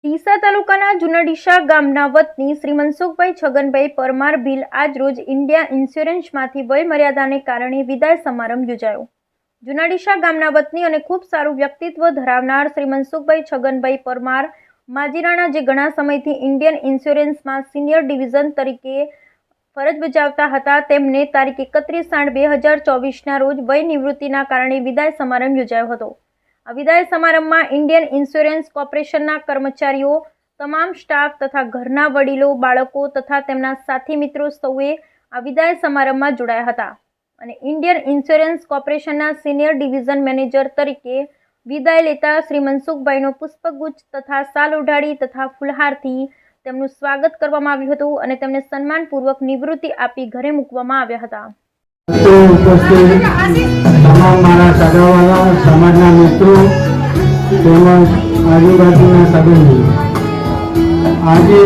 ડીસા તાલુકાના જુનાડીસા ગામના વતની શ્રી મનસુખભાઈ છગનભાઈ પરમાર ભીલ આજરોજ ઇન્ડિયા ઇન્સ્યોરન્સમાંથી વય મર્યાદાને કારણે વિદાય સમારંભ યોજાયો। જુનાડીસા ગામના વતની અને ખૂબ સારું વ્યક્તિત્વ ધરાવનાર શ્રી મનસુખભાઈ છગનભાઈ પરમાર માજીરાણા જે ઘણા સમયથી ઇન્ડિયન ઇન્સ્યોરન્સમાં સિનિયર ડિવિઝન તરીકે ફરજ બજાવતા હતા, તેમને તારીખ 31/8/2024ના રોજ વય નિવૃત્તિના કારણે વિદાય સમારંભ યોજાયો હતો। આ વિદાય સમારંભમાં ઇન્ડિયન ઇન્સ્યોરન્સ કોર્પોરેશનના કર્મચારીઓ, તમામ સ્ટાફ તથા ઘરના વડીલો, બાળકો તથા તેમના સાથી મિત્રો સૌએ આ વિદાય સમારંભમાં જોડાયા હતા અને ઇન્ડિયન ઇન્સ્યોરન્સ કોર્પોરેશનના સિનિયર ડિવિઝન મેનેજર તરીકે વિદાય લેતા શ્રી મનસુખભાઈનો પુષ્પગુચ્છ તથા શાલ ઓઢાડી તથા ફૂલહારથી તેમનું સ્વાગત કરવામાં આવ્યું હતું અને તેમને સન્માનપૂર્વક નિવૃત્તિ આપી ઘરે મૂકવામાં આવ્યા હતા। તમામ મારા સગાવાળા, સમાજના મિત્રો તેમજ આજુબાજુના સંબંધીઓ, આજે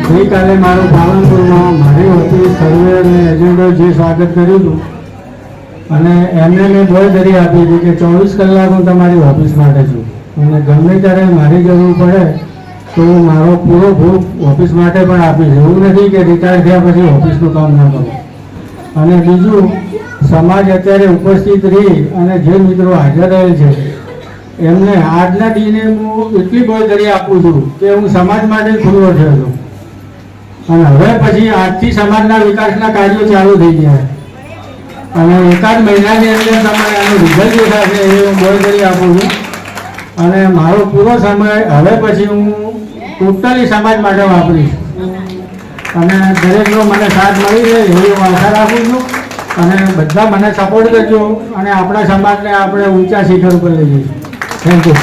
ગઈકાલે મારું પાલનપુરમાં મારી વતી સર્વે અને એજન્ટો જે સ્વાગત કર્યું હતું અને એમને મેં બાંયધરી આપી હતી કે 24 કલાક હું તમારી ઓફિસ માટે છું અને ગમે ત્યારે મારી જરૂર પડે તો મારો પૂરો ભૂખ ઓફિસ માટે પણ આપીશ। એવું નથી કે રિટાયર થયા પછી ઓફિસનું કામ ના કરું। અને બીજું, સમાજ અત્યારે ઉપસ્થિત રહી અને જે મિત્રો હાજર રહેલ છે એમને આજના દિને હું એટલી બાંયધરી આપું છું કે હું સમાજ માટે ખુલ્લો થયો છું અને હવે પછી આજથી સમાજના વિકાસના કાર્યો ચાલુ થઈ ગયા અને એકાદ મહિનાની અંદર તમારે આનું રિઝલ્ટ દેખાશે એ હું બાંયધરી આપું છું અને મારો પૂરો સમય હવે પછી હું ટોટલી સમાજ માટે વાપરીશ અને દરેકનો મને સાથ મળી રહે એવી હું આશા રાખું છું અને બધા મને સપોર્ટ કરજો અને આપણા સમાજને આપણે ઊંચા શિખર ઉપર લઈ જઈશું। Thank you.